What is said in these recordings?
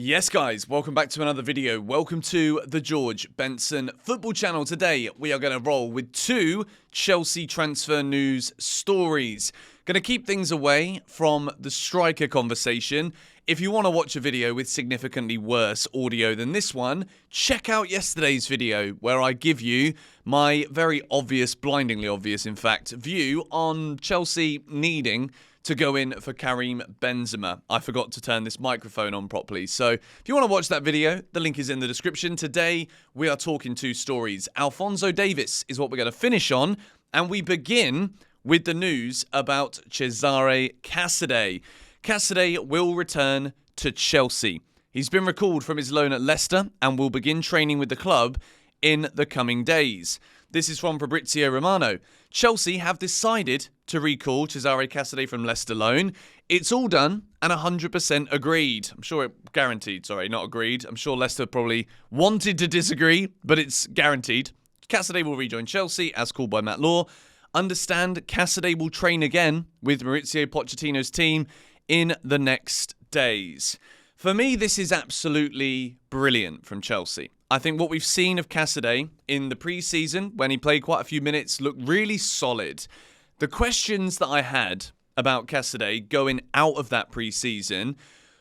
Yes guys, welcome back to another video. Welcome to the George Benson Football Channel. Today we are going to roll with two Chelsea transfer news stories. Going to keep things away from the striker conversation. If you want to watch a video with significantly worse audio than this one, check out yesterday's video where I give you my very obvious, blindingly obvious in fact, view on Chelsea needing to go in for Karim Benzema. I forgot to turn this microphone on properly. So if you want to watch that video, the link is in the description. Today, we are talking two stories. Alphonso Davies is what we're going to finish on. And we begin with the news about Cesare Casadei. Casadei will return to Chelsea. He's been recalled from his loan at Leicester and will begin training with the club in the coming days. This is from Fabrizio Romano. Chelsea have decided to recall Cesare Casadei from Leicester loan. It's all done and 100% agreed. I'm sure guaranteed, sorry, not agreed. I'm sure Leicester probably wanted to disagree, but it's guaranteed. Casadei will rejoin Chelsea as called by Matt Law. Understand Casadei will train again with Mauricio Pochettino's team in the next days. For me, this is absolutely brilliant from Chelsea. I think what we've seen of Casadei in the pre-season, when he played quite a few minutes, looked really solid. The questions that I had about Casadei going out of that pre-season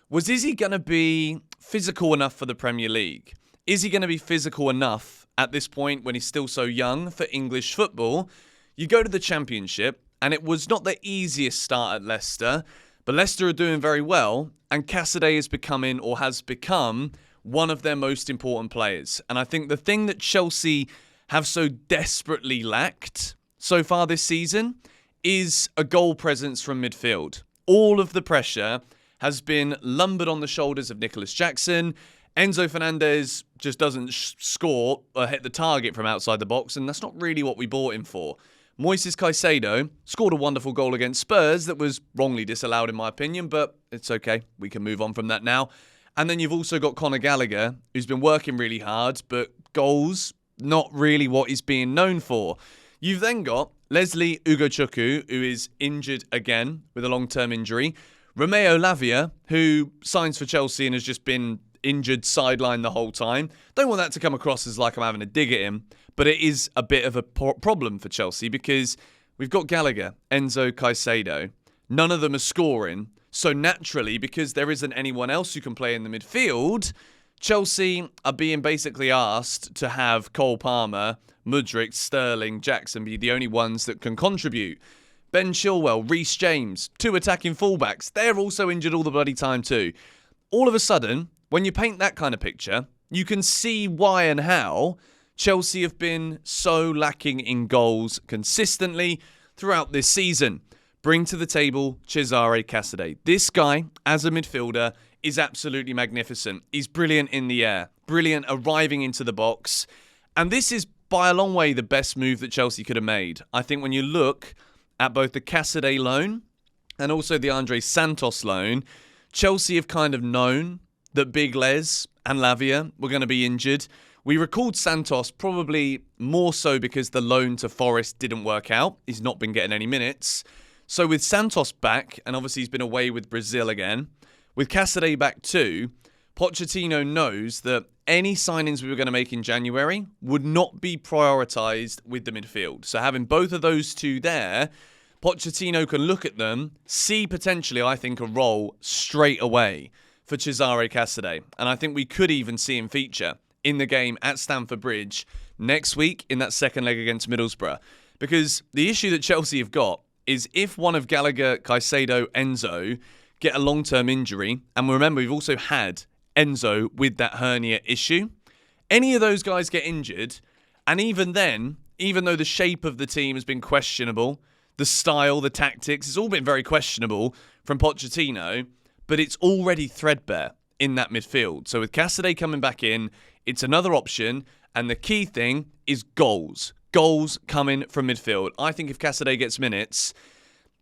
was, is he going to be physical enough for the Premier League? Is he going to be physical enough at this point when he's still so young for English football? You go to the Championship, and it was not the easiest start at Leicester, but Leicester are doing very well, and Casadei is becoming, or has become, one of their most important players. And I think the thing that Chelsea have so desperately lacked so far this season is a goal presence from midfield. All of the pressure has been lumbered on the shoulders of Nicholas Jackson. Enzo Fernandez just doesn't score or hit the target from outside the box, and that's not really what we bought him for. Moises Caicedo scored a wonderful goal against Spurs that was wrongly disallowed in my opinion, but it's okay. We can move on from that now. And then you've also got Conor Gallagher, who's been working really hard, but goals, not really what he's being known for. You've then got Leslie Ugochukwu, who is injured again with a long-term injury. Romeo Lavia, who signs for Chelsea and has just been injured, sidelined the whole time. Don't want that to come across as like I'm having a dig at him, but it is a bit of a problem for Chelsea because we've got Gallagher, Enzo, Caicedo. None of them are scoring. So naturally, because there isn't anyone else who can play in the midfield, Chelsea are being basically asked to have Cole Palmer, Mudryk, Sterling, Jackson be the only ones that can contribute. Ben Chilwell, Reece James, two attacking fullbacks. They're also injured all the bloody time too. All of a sudden, when you paint that kind of picture, you can see why and how Chelsea have been so lacking in goals consistently throughout this season. Bring to the table Cesare Casadei. This guy, as a midfielder, is absolutely magnificent. He's brilliant in the air, brilliant arriving into the box. And this is by a long way the best move that Chelsea could have made. I think when you look at both the Casadei loan and also the Andre Santos loan, Chelsea have kind of known that Big Les and Lavia were going to be injured. We recalled Santos probably more so because the loan to Forest didn't work out. He's not been getting any minutes. So with Santos back, and obviously he's been away with Brazil again, with Casadei back too, Pochettino knows that any signings we were going to make in January would not be prioritised with the midfield. So having both of those two there, Pochettino can look at them, see potentially, I think, a role straight away for Cesare Casadei. And I think we could even see him feature in the game at Stamford Bridge next week in that second leg against Middlesbrough. Because the issue that Chelsea have got is if one of Gallagher, Caicedo, Enzo get a long-term injury, and remember, we've also had Enzo with that hernia issue, any of those guys get injured, and even then, even though the shape of the team has been questionable, the style, the tactics, it's all been very questionable from Pochettino, but it's already threadbare in that midfield. So with Casadei coming back in, it's another option, and the key thing is goals. Goals coming from midfield. I think if Casadei gets minutes,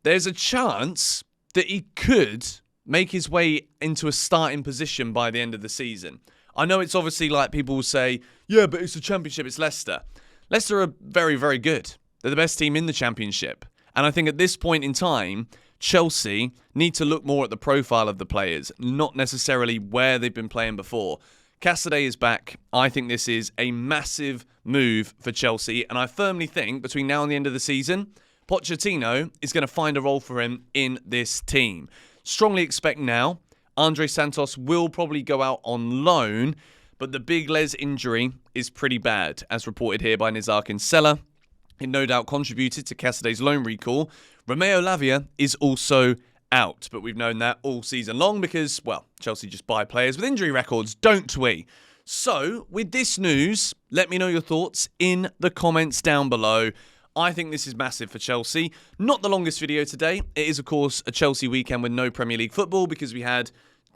there's a chance that he could make his way into a starting position by the end of the season. I know it's obviously like people will say, yeah, but it's the Championship, it's Leicester. Leicester are very, very good. They're the best team in the Championship. And I think at this point in time, Chelsea need to look more at the profile of the players, not necessarily where they've been playing before. Casadei is back. I think this is a massive move for Chelsea, and I firmly think between now and the end of the season, Pochettino is going to find a role for him in this team. Strongly expect now, Andre Santos will probably go out on loan, but the big Les injury is pretty bad, as reported here by Nizar Kinsella. It no doubt contributed to Casadei's loan recall. Romeo Lavia is also out, but we've known that all season long because, well, Chelsea just buy players with injury records, don't we? So, with this news, let me know your thoughts in the comments down below. I think this is massive for Chelsea. Not the longest video today. It is, of course, a Chelsea weekend with no Premier League football because we had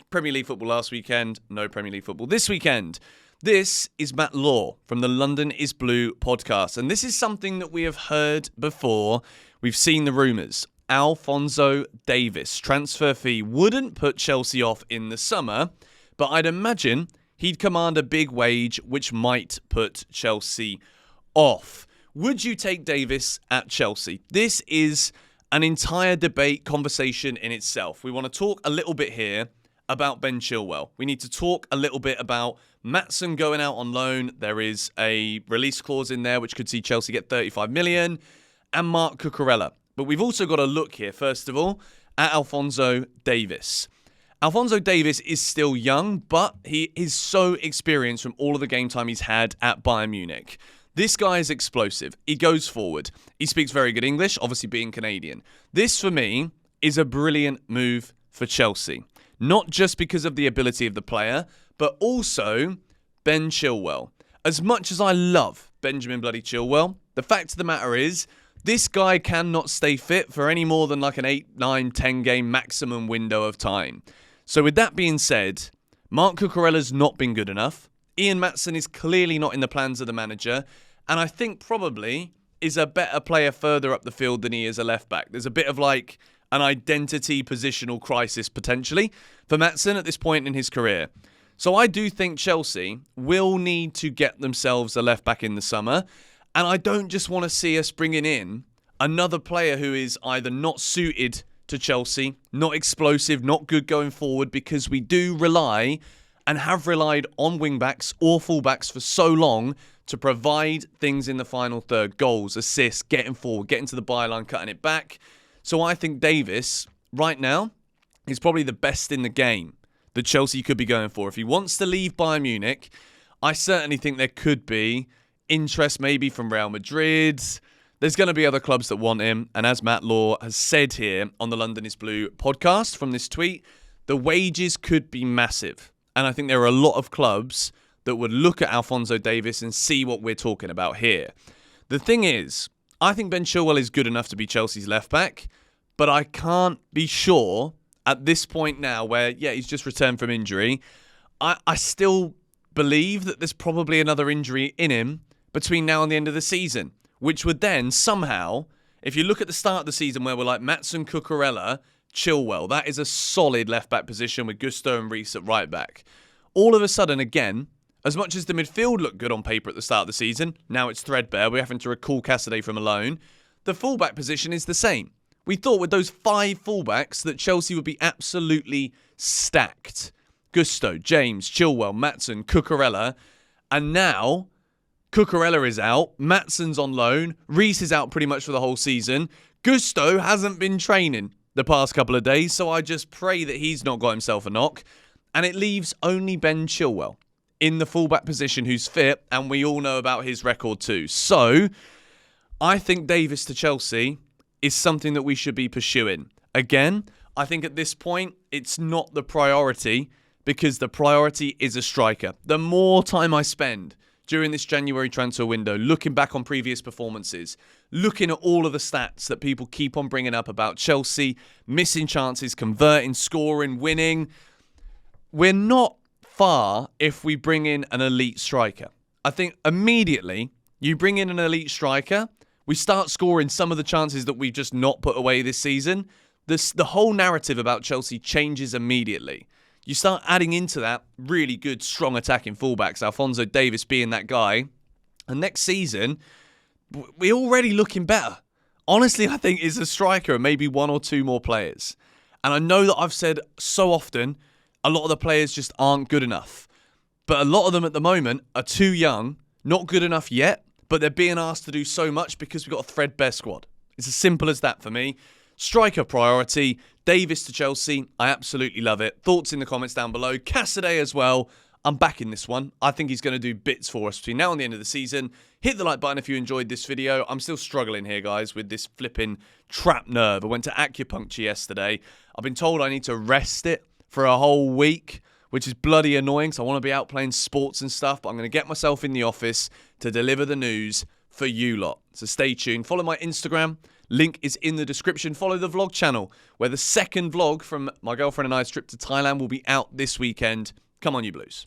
Premier League football last weekend, no Premier League football this weekend. This is Matt Law from the London is Blue podcast, and this is something that we have heard before. We've seen the rumours. Alphonso Davies transfer fee wouldn't put Chelsea off in the summer, but I'd imagine he'd command a big wage which might put Chelsea off. Would you take Davies at Chelsea? This is an entire debate conversation in itself. We want to talk a little bit here about Ben Chilwell. We need to talk a little bit about Maatsen going out on loan. There is a release clause in there which could see Chelsea get 35 million, and Marc Cucurella. But we've also got to look here, first of all, at Alphonso Davies. Alphonso Davies is still young, but he is so experienced from all of the game time he's had at Bayern Munich. This guy is explosive. He goes forward. He speaks very good English, obviously being Canadian. This, for me, is a brilliant move for Chelsea. Not just because of the ability of the player, but also Ben Chilwell. As much as I love Benjamin bloody Chilwell, the fact of the matter is, this guy cannot stay fit for any more than like an 8, 9, 10 game maximum window of time. So with that being said, Marc Cucurella's not been good enough. Ian Maatsen is clearly not in the plans of the manager, and I think probably is a better player further up the field than he is a left back. There's a bit of like an identity positional crisis potentially for Maatsen at this point in his career. So I do think Chelsea will need to get themselves a left back in the summer. And I don't just want to see us bringing in another player who is either not suited to Chelsea, not explosive, not good going forward, because we do rely and have relied on wing-backs or full-backs for so long to provide things in the final third. Goals, assists, getting forward, getting to the byline, cutting it back. So I think Davies, right now, is probably the best in the game that Chelsea could be going for. If he wants to leave Bayern Munich, I certainly think there could be interest maybe from Real Madrid. There's going to be other clubs that want him. And as Matt Law has said here on the London is Blue podcast from this tweet, the wages could be massive. And I think there are a lot of clubs that would look at Alphonso Davies and see what we're talking about here. The thing is, I think Ben Chilwell is good enough to be Chelsea's left back, but I can't be sure at this point now where, yeah, he's just returned from injury. I still believe that there's probably another injury in him between now and the end of the season, which would then somehow, if you look at the start of the season where we're like Maatsen, Cucurella, Chilwell, that is a solid left-back position with Gusto and Reece at right-back. All of a sudden, again, as much as the midfield looked good on paper at the start of the season, now it's threadbare, we're having to recall Casadei from a loan, the full-back position is the same. We thought with those 5 full-backs that Chelsea would be absolutely stacked. Gusto, James, Chilwell, Maatsen, Cucurella, and now Cucurella is out, Maatsen's on loan, Reece is out pretty much for the whole season, Gusto hasn't been training the past couple of days, so I just pray that he's not got himself a knock, and it leaves only Ben Chilwell in the fullback position who's fit, and we all know about his record too. So, I think Davies to Chelsea is something that we should be pursuing. Again, I think at this point, it's not the priority, because the priority is a striker. The more time I spend during this January transfer window, looking back on previous performances, looking at all of the stats that people keep on bringing up about Chelsea, missing chances, converting, scoring, winning, we're not far if we bring in an elite striker. I think immediately you bring in an elite striker, we start scoring some of the chances that we've just not put away this season. The whole narrative about Chelsea changes immediately. You start adding into that really good, strong attacking fullbacks, Alphonso Davies being that guy. And next season, we're already looking better honestly, I think is a striker and maybe one or two more players. And I know that I've said so often, a lot of the players just aren't good enough. But a lot of them at the moment are too young, not good enough yet, but they're being asked to do so much because we've got a threadbare squad. It's as simple as that for me. Striker priority, Davis to Chelsea. I absolutely love it. Thoughts in the comments down below. Cassidy as well. I'm backing this one. I think he's going to do bits for us between now and the end of the season. Hit the like button if you enjoyed this video. I'm still struggling here, guys, with this flipping trap nerve. I went to acupuncture yesterday. I've been told I need to rest it for a whole week, which is bloody annoying, so I want to be out playing sports and stuff, but I'm going to get myself in the office to deliver the news for you lot. So stay tuned. Follow my Instagram. Link is in the description. Follow the vlog channel, where the second vlog from my girlfriend and I's trip to Thailand will be out this weekend. Come on, you Blues.